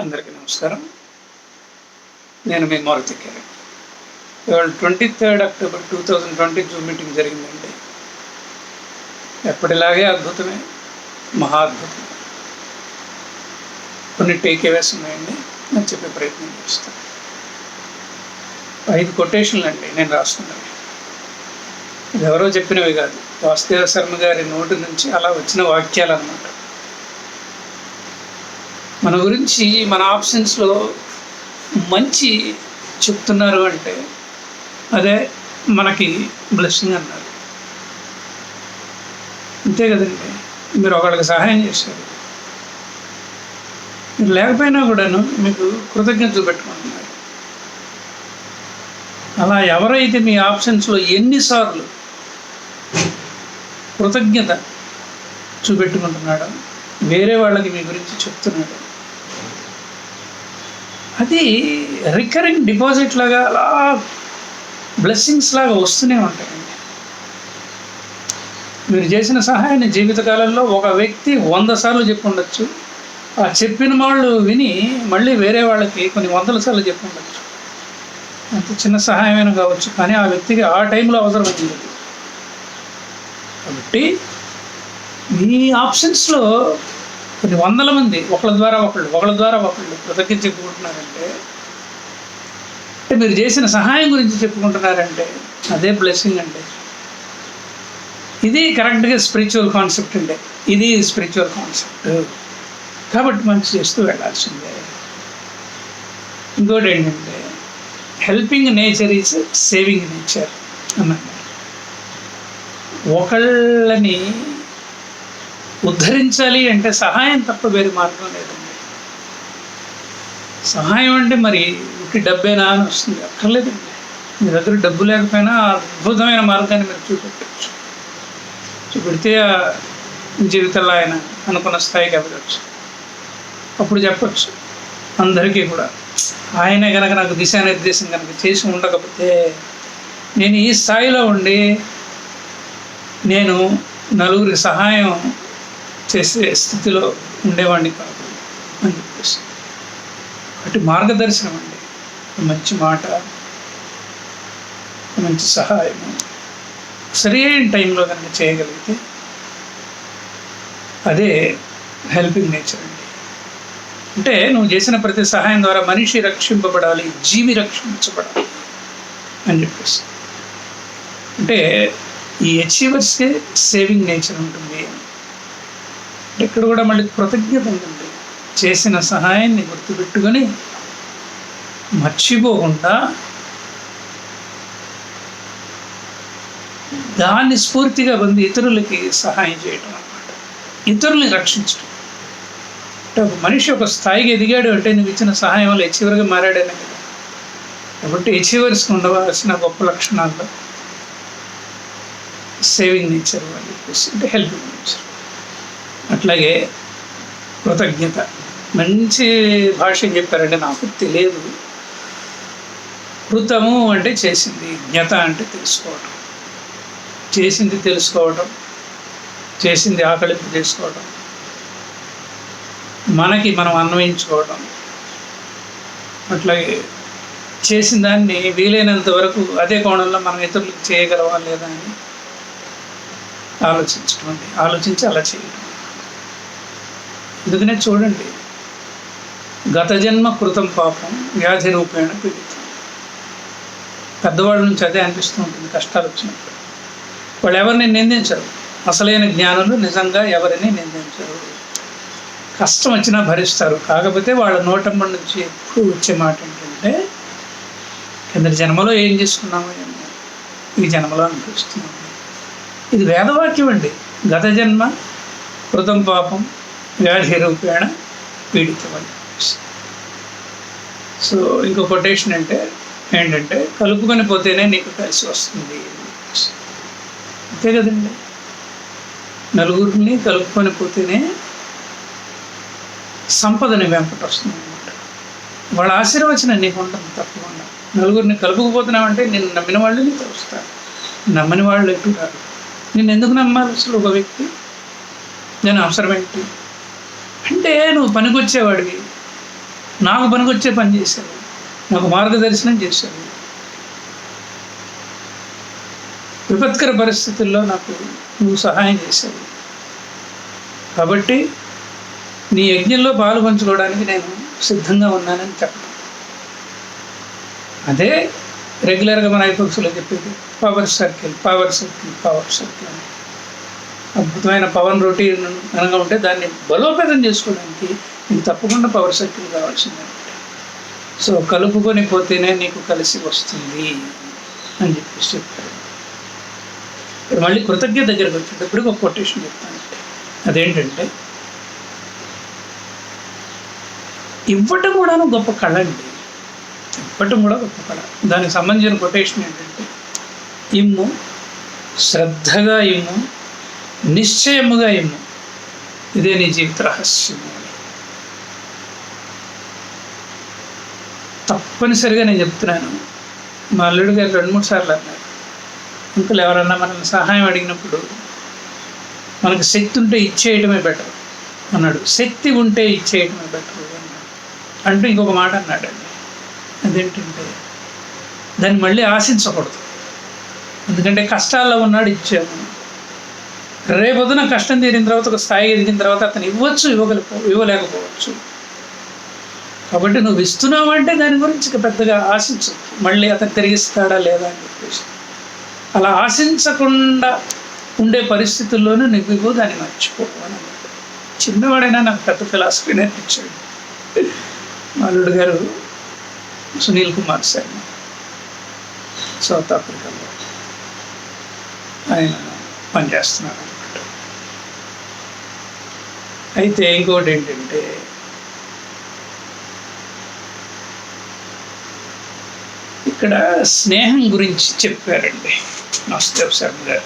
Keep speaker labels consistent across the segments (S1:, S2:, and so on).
S1: అందరికీ నమస్కారం. నేను మీ మారుతి కిరణ్. ఇవాళ 23 అక్టోబర్ 2020 జూమ్ మీటింగ్ జరిగిందండి. ఎప్పటిలాగే అద్భుతమే, మహా అద్భుతం. కొన్ని టేక్ అవేస్ ఉన్నాయండి, నేను చెప్పే ప్రయత్నం చేస్తాను. 5 కొటేషన్లు అండి నేను రాసుకున్నవి. ఇది ఎవరో చెప్పినవి కాదు, వాసుదేవ శర్మ గారి నోటి నుంచి అలా వచ్చిన వాక్యాలు అన్నమాట. మన గురించి మన ఆప్షన్స్లో మంచి చెప్తున్నారు అంటే అదే మనకి బ్లెస్సింగ్ అన్నారు. అంతే కదండి. మీరు ఒకళ్ళకి సహాయం చేశారు, మీరు లేకపోయినా కూడాను మీకు కృతజ్ఞత చూపెట్టుకుంటున్నారు. అలా ఎవరైతే మీ ఆప్షన్స్లో ఎన్నిసార్లు కృతజ్ఞత చూపెట్టుకుంటున్నాడో వేరే వాళ్ళకి మీ గురించి చెప్తున్నాడు, అది రికరింగ్ డిపాజిట్ లాగా అలా బ్లెస్సింగ్స్ లాగా వస్తూనే ఉంటాయండి. మీరు చేసిన సహాయాన్ని జీవితకాలంలో ఒక వ్యక్తి 100 సార్లు చెప్పి ఉండొచ్చు. ఆ చెప్పిన వాళ్ళు విని మళ్ళీ వేరే వాళ్ళకి కొన్ని 100 సార్లు చెప్పి ఉండొచ్చు. అంత చిన్న సహాయమైన కావచ్చు, కానీ ఆ వ్యక్తికి ఆ టైంలో అవసరం వచ్చింది. కాబట్టి మీ ఆప్షన్స్లో కొన్ని 100 మంది ఒకళ్ళ ద్వారా ఒకళ్ళు కృతజ్ఞత చెప్పుకుంటున్నారంటే, అంటే మీరు చేసిన సహాయం గురించి చెప్పుకుంటున్నారంటే అదే బ్లెస్సింగ్ అండి. ఇది కరెక్ట్గా స్పిరిచువల్ కాన్సెప్ట్ అండి. ఇది స్పిరిచువల్ కాన్సెప్ట్. కాబట్టి మంచి చేస్తూ వెళ్ళాల్సిందే. ఇంకోటి ఏంటంటే, helping nature is saving nature అన్నాడు. ఒకళ్ళని ఉద్ధరించాలి అంటే సహాయం తప్ప వేరే మార్గం లేదండి. సహాయం అంటే మరి ఉట్టి డబ్బేనా అని వస్తుంది, అక్కర్లేదండి. మీ దగ్గర డబ్బు లేకపోయినా అద్భుతమైన మార్గాన్ని మీరు చూపెడితే జీవితంలో ఆయన అనుకున్న స్థాయికి ఎదగచ్చు. అప్పుడు చెప్పచ్చు అందరికీ కూడా, ఆయనే కనుక నాకు దిశానిర్దేశం కనుక చేసి ఉండకపోతే నేను ఈ స్థాయిలో ఉండి నేను నలుగురికి సహాయం చేసే స్థితిలో ఉండేవాడిని కాదు అని చెప్పేసి. అటు మార్గదర్శనం అండి, మంచి మాట, మంచి సహాయము సరైన టైంలో కనుక చేయగలిగితే అదే హెల్పింగ్ నేచర్ అండి. అంటే నువ్వు చేసిన ప్రతి సహాయం ద్వారా మనిషి రక్షింపబడాలి, జీవి రక్షించబడాలి అని చెప్పేసి. అంటే ఈ అచీవర్స్కే సేవింగ్ నేచర్ ఉంటుంది. ఇక్కడ కూడా మళ్ళీ కృతజ్ఞత ఉంటుంది. చేసిన సహాయాన్ని గుర్తుపెట్టుకొని మర్చిపోకుండా దాన్ని స్ఫూర్తిగా పొంది ఇతరులకి సహాయం చేయడం అన్నమాట, ఇతరుల్ని రక్షించడం. అంటే ఒక మనిషి ఒక స్థాయికి ఎదిగాడు అంటే నువ్వు ఇచ్చిన సహాయం వల్ల అచీవర్గా మారాడనే కదా. కాబట్టి అచీవర్స్కి ఉండవలసిన గొప్ప లక్షణాల్లో సేవింగ్ నేచర్ అని చెప్పేసి, అంటే హెల్పింగ్ నేచర్. అట్లాగే కృతజ్ఞత, మంచి భాష చెప్పారంటే నాకు తెలియదు. కృతము అంటే చేసింది, జ్ఞత అంటే తెలుసుకోవడం. చేసింది తెలుసుకోవడం, చేసింది ఆకలింపు చేసుకోవడం, మనకి మనం అన్వయించుకోవడం. అట్లాగే చేసిన దాన్ని వీలైనంత వరకు అదే కోణంలో మనం ఇతరులకు చేయగలవా లేదా అని ఆలోచించడం అండి. ఆలోచించి అలా చేయడం. అందుకనే చూడండి, గత జన్మ కృతం పాపం వ్యాధి రూపేణ పీడితం. పెద్దవాళ్ళ నుంచి అదే అనిపిస్తూ ఉంటుంది కష్టాలు వచ్చినప్పుడు. వాళ్ళు ఎవరిని నిందించరు, అసలైన జ్ఞానులు నిజంగా ఎవరిని నిందించరు. కష్టం వచ్చినా భరిస్తారు. కాకపోతే వాళ్ళ నోటంబడి నుంచి ఎప్పుడు వచ్చే మాట ఏంటంటే, కిందటి జన్మలో ఏం చేసుకున్నామో ఏమో ఈ జన్మలో అనిపిస్తున్నాము. ఇది వేదవాక్యం అండి. గత జన్మ కృతం పాపం వ్యాధి రూపేణ పీడితమని. సో ఇంకో కొటేషన్ ఏంటంటే కలుపుకొని పోతేనే నీకు కలిసి వస్తుంది. అంతే కదండి, నలుగురిని కలుపుకొని పోతేనే సంపదని వెంపట వస్తుంది అనమాట. వాళ్ళ ఆశీర్వచనం నీకు ఉంటుంది తప్పకుండా. నలుగురిని కలుపుకుపోతున్నామంటే నేను నమ్మిన వాళ్ళు నీకు కలుస్తారు, నమ్మని వాళ్ళు ఎటు రాదు. నేను ఎందుకు నమ్మాలి అసలు ఒక వ్యక్తి? నేను అవసరం ఏంటి అంటే నువ్వు పనికొచ్చేవాడివి, నాకు పనికొచ్చే పని చేశావు, నాకు మార్గదర్శనం చేశావు. విపత్కర పరిస్థితుల్లో నాకు నువ్వు సహాయం చేశావు. కాబట్టి నీ యజ్ఞంలో పాలు పంచుకోవడానికి నేను సిద్ధంగా ఉన్నానని చెప్పడం. అదే రెగ్యులర్గా మన ఐపక్షులో చెప్పేది power circle, power circle, power circle అని. అద్భుతమైన పవన్ రొటీన్ కనుక ఉంటే దాన్ని బలోపేతం చేసుకోవడానికి నీకు తప్పకుండా పవర్ సర్కిల్ కావాల్సిందే. సో కలుపుకొని పోతేనే నీకు కలిసి వస్తుంది అని చెప్పేసి చెప్తారు. ఇప్పుడు మళ్ళీ కృతజ్ఞత దగ్గరకు వచ్చేటప్పుడు ఒక కొటేషన్ చెప్తాను. అదేంటంటే, ఇవ్వటం కూడాను గొప్ప కళ అండి. ఇవ్వటం కూడా గొప్ప కళ. దానికి సంబంధించిన కొటేషన్ ఏంటంటే, ఇమ్ము, శ్రద్ధగా ఇమ్ము, నిశ్చయముగా ఇమ్ము, ఇదే నీ జీవిత రహస్యము. తప్పనిసరిగా నేను చెప్తున్నాను. మా అల్లుడు గారు 2-3 సార్లు అన్నారు, ఇంకలు ఎవరన్నా మనల్ని సహాయం అడిగినప్పుడు మనకు శక్తి ఉంటే ఇచ్చేయటమే బెటర్ అన్నాడు. శక్తి ఉంటే ఇచ్చేయటమే బెటర్ అన్నాడు. అంటూ ఇంకొక మాట అన్నాడండి. అదేంటంటే, దాన్ని మళ్ళీ ఆశించకూడదు. ఎందుకంటే కష్టాల్లో ఉన్నాడు, ఇచ్చాము. రేపొద్దున కష్టం తీరిన తర్వాత ఒక స్థాయి ఎదిగిన తర్వాత అతను ఇవ్వచ్చు, ఇవ్వలేకపోవచ్చు. కాబట్టి నువ్వు ఇస్తున్నావు అంటే దాని గురించి పెద్దగా ఆశించు, మళ్ళీ అతను తిరిగిస్తాడా లేదా అని చెప్పేసి. అలా ఆశించకుండా ఉండే పరిస్థితుల్లోనూ నువ్వు దాన్ని మర్చిపోవాలి. చిన్నవాడైనా నాకు పెద్ద ఫిలాసఫీ నేర్పించాడు మా అల్లుడు గారు, సునీల్ కుమార్ శర్మ, సౌత్ ఆఫ్రికాలో ఆయన పనిచేస్తున్నారు అన్నమాట. అయితే ఇంకోటి ఏంటంటే, ఇక్కడ స్నేహం గురించి చెప్పారండి వాసుదేవ్ శర్మ గారు.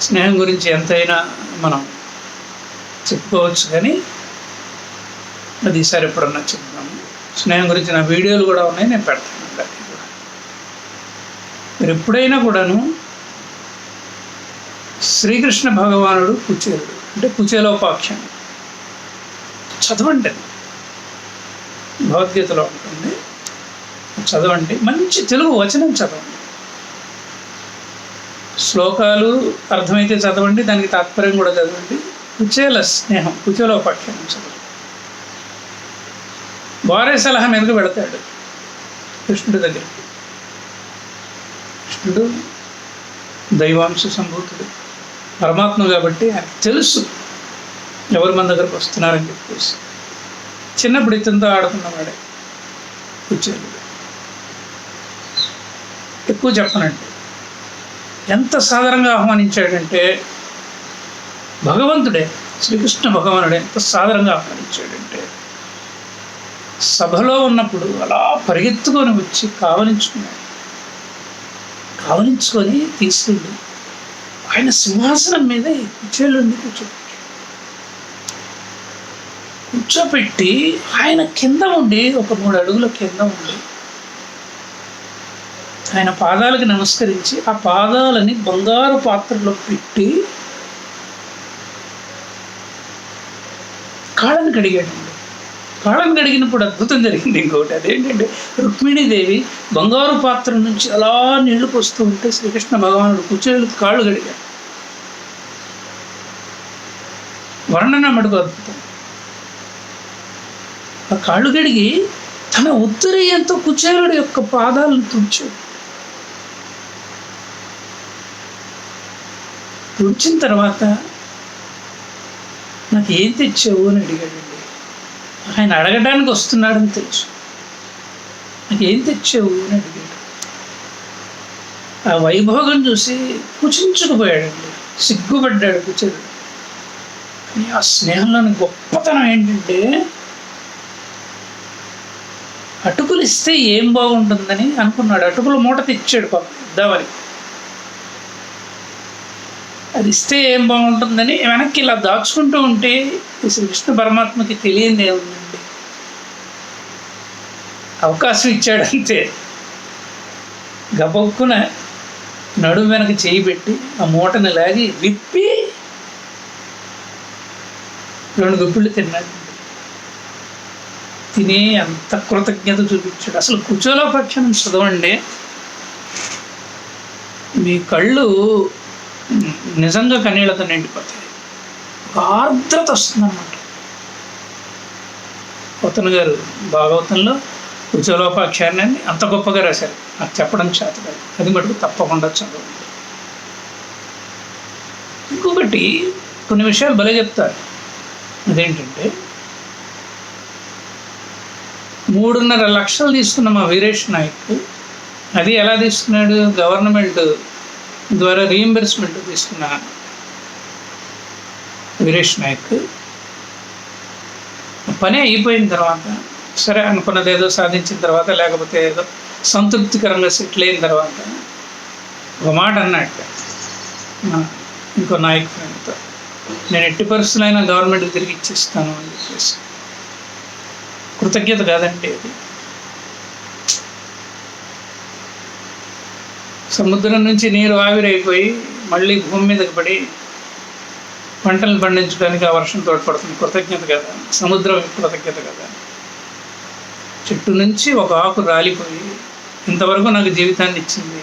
S1: స్నేహం గురించి ఎంతైనా మనం చెప్పుకోవచ్చు, కానీ అది ఈసారి ఎప్పుడన్నా చెప్తాము. స్నేహం గురించి నా వీడియోలు కూడా ఉన్నాయి, నేను పెడతాను అందరికీ కూడా. మీరు ఎప్పుడైనా కూడాను శ్రీకృష్ణ భగవానుడు కుచేలుడు అంటే కుచేలోపాఖ్యానం చదవండి. భగవద్గీతలో ఉంటుంది, చదవండి. మంచి తెలుగు వచనం చదవండి. శ్లోకాలు అర్థమైతే చదవండి, దానికి తాత్పర్యం కూడా చదవండి. కుచేల స్నేహం, కుచేలోపాఖ్యానం చదవండి. వారే సలహా మీదకు పెడతాడు కృష్ణుడి దగ్గరికి. కృష్ణుడు దైవాంశ సంభూతుడు, పరమాత్మ కాబట్టి ఆయనకు తెలుసు ఎవరు మన దగ్గరకు వస్తున్నారని చెప్పేసి. చిన్నప్పుడు ఇతనితో ఆడుతున్నవాడే కుచేలుడు. ఎక్కువ చెప్పనండి, ఎంత సాధారణంగా ఆహ్వానించాడంటే, భగవంతుడే శ్రీకృష్ణ భగవానుడే ఎంత సాధారణంగా ఆహ్వానించాడంటే, సభలో ఉన్నప్పుడు అలా పరిగెత్తుకొని వచ్చి కావలించుకొని తీసుకెళ్ళి ఆయన సింహాసనం మీద కుచేలుడిని కూర్చోపెట్టి ఆయన కింద ఉండి, ఒక 3 అడుగుల కింద ఉండి ఆయన పాదాలకి నమస్కరించి ఆ పాదాలని బంగారు పాత్రలో పెట్టి కాళ్ళని కడిగాడండి. కాళ్ళని కడిగినప్పుడు అద్భుతం జరిగింది ఇంకొకటి. అదేంటంటే, రుక్మిణీదేవి బంగారు పాత్ర నుంచి అలా నీళ్లు పోస్తూ ఉంటే శ్రీకృష్ణ భగవానుడు కుచేలు కాళ్ళు కడిగాడు. వర్ణన మటుకు అద్భుతం. ఆ కాళ్ళు కడిగి తన ఉత్తరీయంతో కుచేలుడి యొక్క పాదాలను తుడిచాడు. తుడిచిన తర్వాత నాకు ఏం తెచ్చావు అని అడిగాడండి. ఆయన అడగడానికి వస్తున్నాడని తెలుసు. నాకు ఏం తెచ్చావు అని అడిగాడు. ఆ వైభోగం చూసి కుచించుకుపోయాడండి, సిగ్గుపడ్డాడు కుచేలుడు. కానీ ఆ స్నేహంలోని గొప్పతనం ఏంటంటే, అటుకులు ఇస్తే ఏం బాగుంటుందని అనుకున్నాడు. అటుకుల మూట తెచ్చాడు పాపం ఇద్దామని. అది ఇస్తే ఏం బాగుంటుందని వెనక్కి ఇలా దాచుకుంటూ ఉంటే శ్రీకృష్ణ పరమాత్మకి తెలియంది ఏముందండి, అవకాశం ఇచ్చాడంతే. గబొక్కున నడుము వెనక చేయి పెట్టి ఆ మూటని లాగి విప్పి 2 గుప్పిళ్ళు తిన్నాడు. తినే అంత కృతజ్ఞత చూపించాడు. అసలు కుచేలోపాఖ్యానం చదవండి, మీ కళ్ళు నిజంగా కన్నీళ్లతో నిండిపోతాయి. ఒక ఆర్ద్రత వస్తుందన్నమాట. పోతన గారు భాగవతంలో కుచేలోపాఖ్యానాన్ని అంత గొప్పగా రాశారు. నాకు చెప్పడం చేత కాదు, అది మటుకు తప్పకుండా చదవండి. ఇంకొకటి కొన్ని విషయాలు భలే చెప్తారు. అదేంటంటే 3.5 లక్షలు తీసుకున్న మా వీరేష్ నాయక్ అది ఎలా తీసుకున్నాడు? గవర్నమెంట్ ద్వారా రీఎంబర్స్మెంట్ తీసుకున్న వీరేష్ నాయక్ పని అయిపోయిన తర్వాత, సరే అనుకున్నది ఏదో సాధించిన తర్వాత, లేకపోతే ఏదో సంతృప్తికరంగా సెటిల్ అయిన తర్వాత ఒక మాట అన్నట్టు ఇంకో నాయక్ ఫ్రెండ్తో, నేను ఎట్టి పరిస్థితులైనా గవర్నమెంట్కి తిరిగి ఇచ్చేస్తాను అని చెప్పేసి. కృతజ్ఞత కాదండి అది. సముద్రం నుంచి నీరు ఆవిరైపోయి మళ్ళీ భూమి మీదకి పడి పంటలు పండించడానికి ఆ వర్షం తోడ్పడుతుంది. కృతజ్ఞత కదా, సముద్రం కృతజ్ఞత కదా. చెట్టు నుంచి ఒక ఆకు రాలిపోయి ఇంతవరకు నాకు జీవితాన్ని ఇచ్చింది,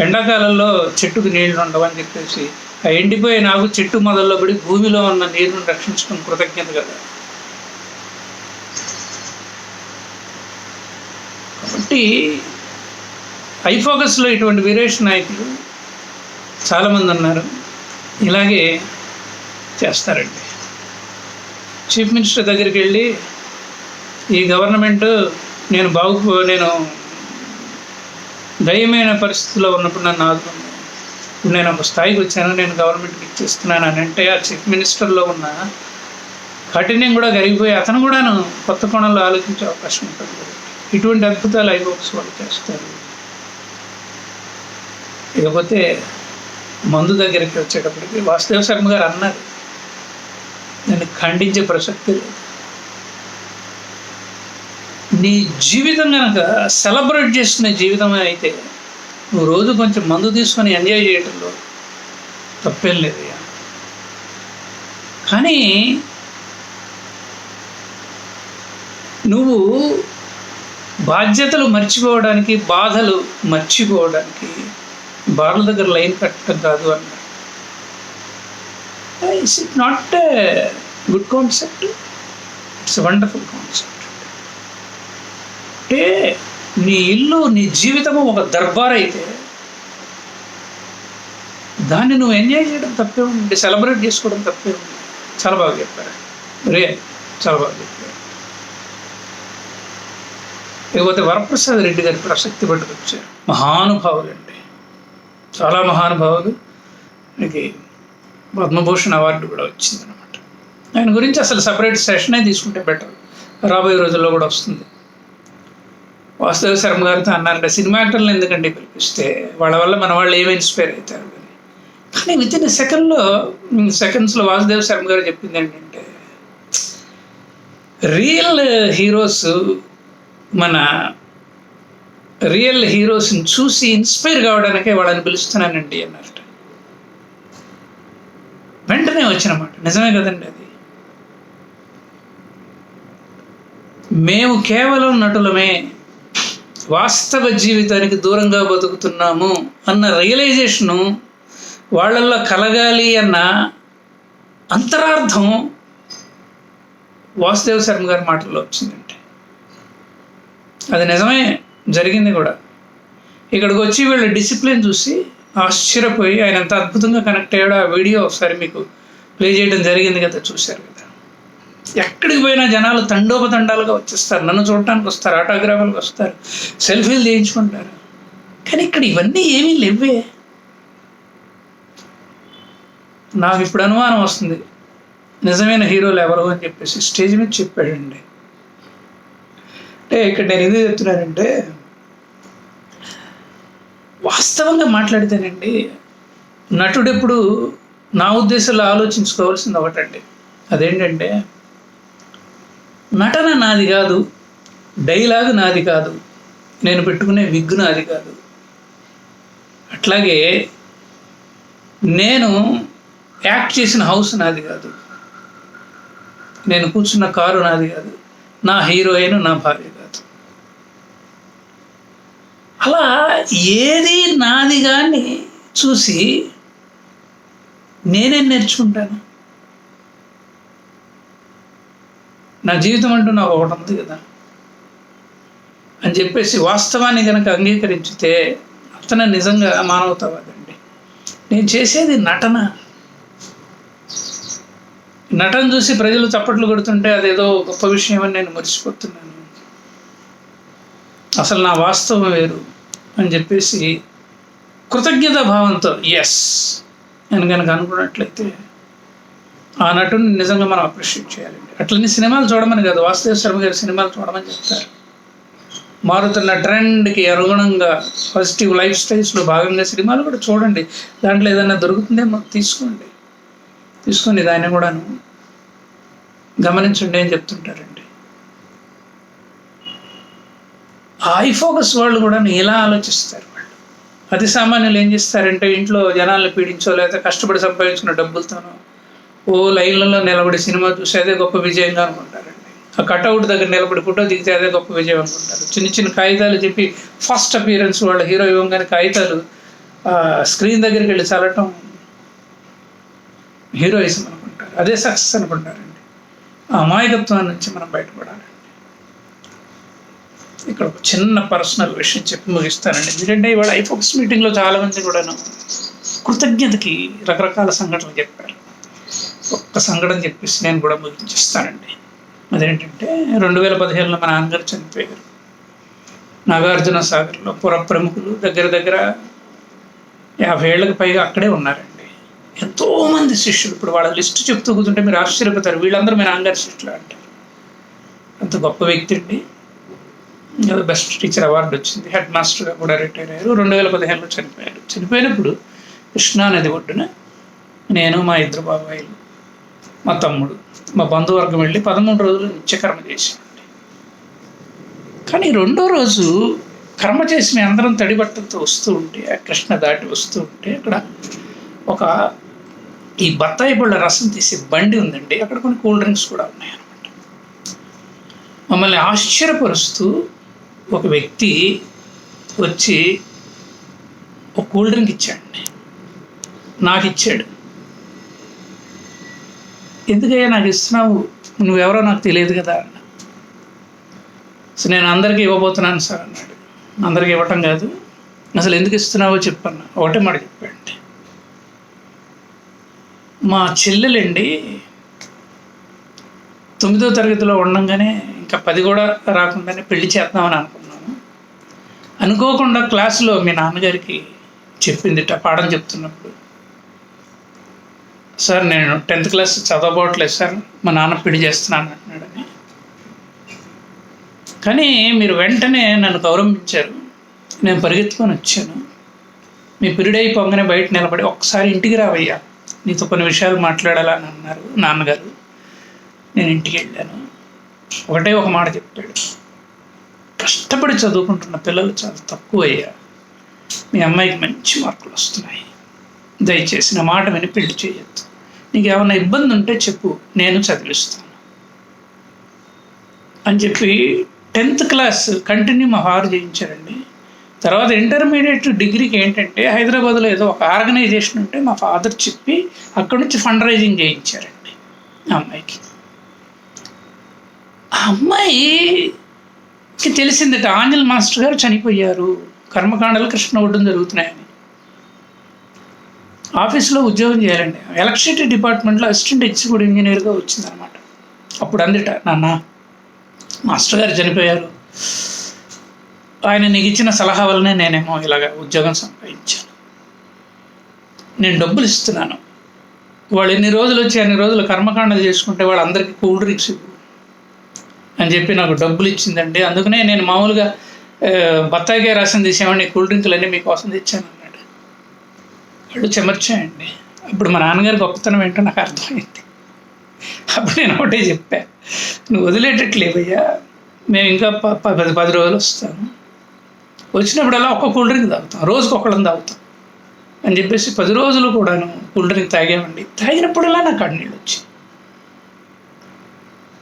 S1: ఎండాకాలంలో చెట్టుకు నీళ్లు ఉండవని చెప్పేసి ఆ ఎండిపోయే నాకు చెట్టు మొదల్లో పడి భూమిలో ఉన్న నీరును రక్షించుకుని కృతజ్ఞత కదా. కాబట్టి ఐఫోకస్లో ఇటువంటి వీరేష్ నాయకులు చాలామంది ఉన్నారు. ఇలాగే చేస్తారండి. చీఫ్ మినిస్టర్ దగ్గరికి వెళ్ళి, ఈ గవర్నమెంట్ నేను దయమైన పరిస్థితిలో ఉన్నప్పుడు నన్ను ఆదుకుంది, ఇప్పుడు నేను ఒక స్థాయికి వచ్చాను, నేను గవర్నమెంట్కి ఇచ్చేస్తున్నాను అని అంటే ఆ చీఫ్ మినిస్టర్లో ఉన్న కాఠిన్యం కూడా కరిగిపోయి అతను కూడాను కొత్త కోణంలో ఆలోచించే అవకాశం ఉంటుంది. ఇటువంటి అద్భుతాలు ఐఫోకస్ వాళ్ళు చేస్తారు. ఇకపోతే మందు దగ్గరికి వచ్చేటప్పటికి వాసుదేవ శర్మ గారు అన్నారు, దాన్ని ఖండించే ప్రసక్తి లేదు. నీ జీవితం కనుక సెలబ్రేట్ చేసుకునే జీవితం అయితే నువ్వు రోజు కొంచెం మందు తీసుకొని ఎంజాయ్ చేయటంలో తప్పేం లేదు. కానీ నువ్వు బాధ్యతలు మర్చిపోవడానికి, బాధలు మర్చిపోవడానికి బార్ల దగ్గర లైన్ కట్టడం కాదు అన్నారు. It's it not a good concept, it's wonderful concept. అంటే నీ ఇల్లు, నీ జీవితము ఒక దర్బార్ అయితే దాన్ని నువ్వు ఎంజాయ్ చేయడం తప్పే ఉంది, సెలబ్రేట్ చేసుకోవడం తప్పే ఉంది. చాలా బాగా చెప్పారు, చాలా బాగా చెప్పారు. లేకపోతే వరప్రసాద్ రెడ్డి గారి ప్రసక్తి పట్టుకొచ్చారు. మహానుభావులు అండి, చాలా మహానుభావులు. ఆయనకి పద్మభూషణ్ అవార్డు కూడా వచ్చిందనమాట. ఆయన గురించి అసలు సపరేట్ సెషనే తీసుకుంటే బెటర్, రాబోయే రోజుల్లో కూడా వస్తుంది. వాసుదేవ శర్మ గారితో అన్నారంటే, సినిమా యాక్టర్లు ఎందుకంటే పిలిపిస్తే వాళ్ళ వల్ల మన వాళ్ళు ఏమి ఇన్స్పైర్ అవుతారు అని. కానీ విత్ ఇన్ సెకండ్స్లో వాసుదేవ శర్మ గారు చెప్పింది ఏంటంటే, రియల్ హీరోస్ని చూసి ఇన్స్పైర్ కావడానికే వాళ్ళని పిలుస్తున్నానండి అన్నట్టు. వెంటనే వచ్చినమాట, నిజమే కదండి అది. మేము కేవలం నటులమే, వాస్తవ జీవితానికి దూరంగా బతుకుతున్నాము అన్న రియలైజేషను వాళ్ళల్లో కలగాలి అన్న అంతరార్థం వాసుదేవ శర్మ గారి మాటల్లో వచ్చిందంటే అది నిజమే, జరిగింది కూడా. ఇక్కడికి వచ్చి వీళ్ళ డిసిప్లిన్ చూసి ఆశ్చర్యపోయి ఆయన ఎంత అద్భుతంగా కనెక్ట్ అయ్యాడో ఆ వీడియో ఒకసారి మీకు ప్లే చేయడం జరిగింది కదా, చూశారు కదా. ఎక్కడికి పోయినా జనాలు తండోపతండాలుగా వచ్చేస్తారు, నన్ను చూడటానికి వస్తారు, ఆటోగ్రాఫర్లకు వస్తారు, సెల్ఫీలు చేయించుకుంటారు. కానీ ఇక్కడ ఇవన్నీ ఏమీ లేవే. నాకు ఇప్పుడు అనుమానం వస్తుంది, నిజమైన హీరోలు ఎవరు అని చెప్పేసి స్టేజ్ మీద చెప్పాడండి. అంటే ఇక్కడ నేను ఎందుకు చెప్తున్నానంటే, వాస్తవంగా మాట్లాడితేనండి నటుడు ఎప్పుడు నా ఉద్దేశంలో ఆలోచించుకోవాల్సింది ఒకటండి. అదేంటంటే, నటన నాది కాదు, డైలాగ్ నాది కాదు, నేను పెట్టుకునే విగ్గు నాది కాదు. అట్లాగే నేను యాక్ట్ చేసిన హౌస్ నాది కాదు, నేను కూర్చున్న కారు నాది కాదు, నా హీరోయిన్ నా భార్య కాదు. అలా ఏది నాది కానీ చూసి నేనేం నేర్చుకుంటాను? నా జీవితం అంటూ నాకు ఒకటి ఉంది కదా అని చెప్పేసి వాస్తవాన్ని కనుక అంగీకరించితే అతను నిజంగా మానవతావాదండి. నేను చేసేది నటన చూసి ప్రజలు చప్పట్లు కొడుతుంటే అదేదో గొప్ప విషయం అని నేను మర్చిపోతున్నాను. అసలు నా వాస్తవం వేరు అని చెప్పేసి కృతజ్ఞతా భావంతో ఎస్ నేను కనుక అనుకున్నట్లయితే ఆ నటుని నిజంగా మనం అప్రిషియేట్ చేయాలండి. అట్లనే సినిమాలు చూడమని కాదు, వాసుదేవ్ శర్మ గారి సినిమాలు చూడమని చెప్తారు. మారుతున్న ట్రెండ్కి అనుగుణంగా పాజిటివ్ లైఫ్ స్టైల్స్లో భాగంగా సినిమాలు కూడా చూడండి. దాంట్లో ఏదైనా దొరుకుతుందేమో తీసుకొని దాన్ని కూడాను గమనించండి అని చెప్తుంటారండి. ఐ ఫోకస్ వాళ్ళు కూడా ఇలా ఆలోచిస్తారు. వాళ్ళు అతి సామాన్యులు ఏం చేస్తారంటే ఇంట్లో జనాలను పీడించో లేకపోతే కష్టపడి సంపాదించుకున్న డబ్బులతోనో లైన్లలో నిలబడి సినిమా చూసి అదే గొప్ప విజయంగా అనుకుంటారండి. ఆ కట్అవుట్ దగ్గర నిలబడి ఫోటో దిగితే అదే గొప్ప విజయం అనుకుంటారు. చిన్న చిన్న కాగితాలు చెప్పి ఫస్ట్ అపియరెన్స్ వాళ్ళ హీరో ఇవ్వగానే కాగితాలు స్క్రీన్ దగ్గరికి వెళ్ళి చల్లటం హీరోయిజం అనుకుంటారు. అదే సక్సెస్ అనుకుంటారండి. ఆ అమాయకత్వం నుంచి మనం బయటపడాలండి. ఇక్కడ ఒక చిన్న పర్సనల్ విషయం చెప్పి ముగిస్తానండి. ఎందుకంటే ఇవాళ ఐఫోక్స్ మీటింగ్లో చాలామంది కూడాను కృతజ్ఞతకి రకరకాల సంఘటనలు చెప్పారు. ఒక్క సంఘటన చెప్పేసి నేను కూడా ముగించేస్తానండి. అదేంటంటే 2015లో మా నాన్నగారు చనిపోయారు. నాగార్జున సాగర్లో పుర ప్రముఖులు దగ్గర 50 ఏళ్ళకి పైగా అక్కడే ఉన్నారండి. ఎంతోమంది శిష్యులు. ఇప్పుడు వాళ్ళ లిస్టు చెప్తూ కూర్చుంటే మీరు ఆశ్చర్యపోతారు. వీళ్ళందరూ మీ నాన్నగారి శిష్యులు అంటారు. అంత గొప్ప వ్యక్తి అండి. బెస్ట్ టీచర్ అవార్డు వచ్చింది. హెడ్ మాస్టర్గా కూడా రిటైర్ అయ్యారు. 2015లో చనిపోయారు. చనిపోయినప్పుడు కృష్ణానది ఒడ్డున నేను, మా 2 బాబాయిలు, మా తమ్ముడు, మా బంధువర్గం వెళ్ళి 13 రోజులు నిత్యకర్మ చేసామండి. కానీ 2వ రోజు కర్మ చేసి మేము అందరం తడి బట్టలతో వస్తూ ఉంటే, ఆ కృష్ణ దాటి వస్తూ ఉంటే అక్కడ ఒక ఈ బత్తాయి పళ్ళ రసం తీసే బండి ఉందండి. అక్కడ కొన్ని కూల్ డ్రింక్స్ కూడా ఉన్నాయన్నమాట. మమ్మల్ని ఆశ్చర్యపరుస్తూ ఒక వ్యక్తి వచ్చి ఒక కూల్ డ్రింక్ ఇచ్చాడండి. నాకు ఇచ్చాడు. ఎందుకయ్యా నాకు ఇస్తున్నావు? నువ్వెవరో నాకు తెలియదు కదా. సో నేను అందరికీ ఇవ్వబోతున్నాను సార్ అన్నాడు. అందరికీ ఇవ్వటం కాదు, అసలు ఎందుకు ఇస్తున్నావో చెప్పన్నా. ఒకటే మాట చెప్పాడండి. మా చెల్లెలండి 9వ తరగతిలో ఉండంగానే ఇంకా 10 కూడా రాకుండానే పెళ్లి చేద్దామని అనుకున్నాను. అనుకోకుండా క్లాసులో మీ నాన్నగారికి చెప్పిందిట పాఠం చెప్తున్నప్పుడు, సార్ నేను 10th క్లాస్ చదవబోట్లేదు సార్, మా నాన్న పెళ్లి చేస్తున్నాను అంటున్నాడని. కానీ మీరు వెంటనే నన్ను గౌరవించారు. నేను పరిగెత్తుకొని వచ్చాను. మీ పీరియడ్ అయిపోగానే బయట నిలబడి ఒక్కసారి ఇంటికి రావయ్యా, నీతో కొన్ని విషయాలు మాట్లాడాలని అన్నారు నాన్నగారు. నేను ఇంటికి వెళ్ళాను. ఒకటే ఒక మాట చెప్పాడు, కష్టపడి చదువుకుంటున్న పిల్లలు చాలా తక్కువయ్యా, మీ అమ్మాయికి మంచి మార్కులు వస్తున్నాయి, దయచేసి నా మాట విని పెళ్లి చేయొద్దు, నీకు ఏమైనా ఇబ్బంది ఉంటే చెప్పు, నేను చదివిస్తాను అని చెప్పి 10th క్లాస్ కంటిన్యూ మా ఫాదర్ చేయించారండి. తర్వాత ఇంటర్మీడియట్ డిగ్రీకి ఏంటంటే హైదరాబాద్లో ఏదో ఒక ఆర్గనైజేషన్ ఉంటే మా ఫాదర్ చెప్పి అక్కడి నుంచి ఫండ్ రైజింగ్ చేయించారండి ఆ అమ్మాయికి. ఆ అమ్మాయికి తెలిసిందట ఆంజల్ మాస్టర్ గారు చనిపోయారు, కర్మకాండలు కృష్ణ ఒడ్డున జరుగుతున్నాయని. ఆఫీస్లో ఉద్యోగం చేయాలండి. ఎలక్ట్రిసిటీ డిపార్ట్మెంట్లో అసిస్టెంట్ ఎగ్జిక్యూటివ్ ఇంజనీర్గా వచ్చిందనమాట. అప్పుడు అందుట, నాన్న మాస్టర్ గారు చనిపోయారు, ఆయన నీకు ఇచ్చిన సలహా వల్లనే నేనేమో ఇలాగ ఉద్యోగం సంపాదించాను, నేను డబ్బులు ఇస్తున్నాను, వాళ్ళు ఎన్ని రోజులు వచ్చి అన్ని రోజులు కర్మకాండలు చేసుకుంటే వాళ్ళందరికీ కూల్ డ్రింక్స్ ఇవ్వు అని చెప్పి నాకు డబ్బులు ఇచ్చిందండి. అందుకనే నేను మామూలుగా బత్తాయికాయ రసం తీసేవాడిని, కూల్ డ్రింకులు అన్నీ మీకోసం తెచ్చాను అన్నాడు. వాళ్ళు చెమర్చాయండి. అప్పుడు మా నాన్నగారి గొప్పతనం ఏంటో నాకు అర్థమైంది. అప్పుడు నేను ఒకటే చెప్పా, నువ్వు వదిలేటట్లేవయ్యా, మేము ఇంకా 10 రోజులు వస్తాను, వచ్చినప్పుడల్లా ఒక్క కూల్ డ్రింక్ తాగుతాం, రోజుకి ఒకళ్ళని తాగుతాం అని చెప్పేసి 10 రోజులు కూడాను కూల్ డ్రింక్ తాగామండి. తాగినప్పుడల్లా నాకు కన్నీళ్ళు వచ్చి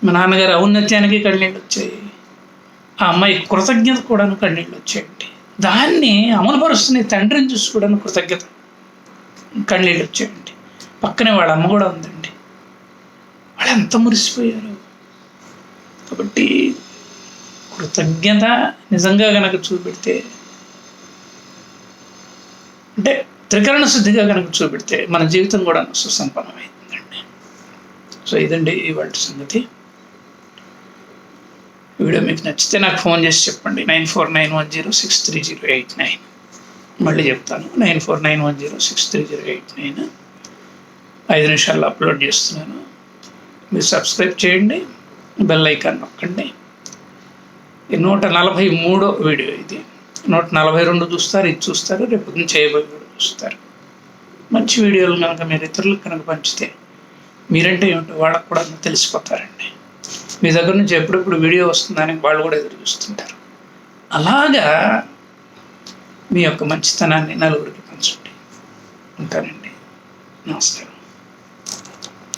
S1: మా నాన్నగారి ఔన్నత్యానికి కన్నీళ్ళు వచ్చాయి, ఆ అమ్మాయి కృతజ్ఞత కూడా కన్నీళ్ళు వచ్చాయండి. దాన్ని అమలుపరుస్తున్న తండ్రిని చూసి కూడా కృతజ్ఞత కన్నీళ్ళు వచ్చాయండి. పక్కనే వాళ్ళ అమ్మ కూడా ఉందండి. వాళ్ళు ఎంత మురిసిపోయారు. కాబట్టి కృతజ్ఞత నిజంగా కనుక చూపెడితే, అంటే త్రికరణ శుద్ధిగా కనుక చూపెడితే మన జీవితం కూడా సుసంపన్నమవుతుందండి. సో ఇదండి ఇవాళ సంగతి. వీడియో మీకు నచ్చితే నాకు ఫోన్ చేసి చెప్పండి. 9491063089. మళ్ళీ చెప్తాను, 9491063089. 5 నిమిషాల్లో అప్లోడ్ చేస్తున్నాను. మీరు సబ్స్క్రైబ్ చేయండి, బెల్ ఐకాన్ నొక్కండి. 143వ వీడియో ఇది. 142 చూస్తారు, ఇది చూస్తారు, రేపు చేయబోయే వీడియో చూస్తారు. మంచి వీడియోలు కనుక మీరు ఇతరులకు కనుక పంచితే మీరంటే ఏమిటో వాళ్ళకు కూడా తెలిసిపోతారండి. మీ దగ్గర నుంచి ఎప్పుడెప్పుడు వీడియో వస్తుందని వాళ్ళు కూడా ఎదురు చూస్తుంటారు. అలాగా మీ యొక్క మంచితనాన్ని నలుగురికి పంచండి. ఉంటానండి. నమస్కారం.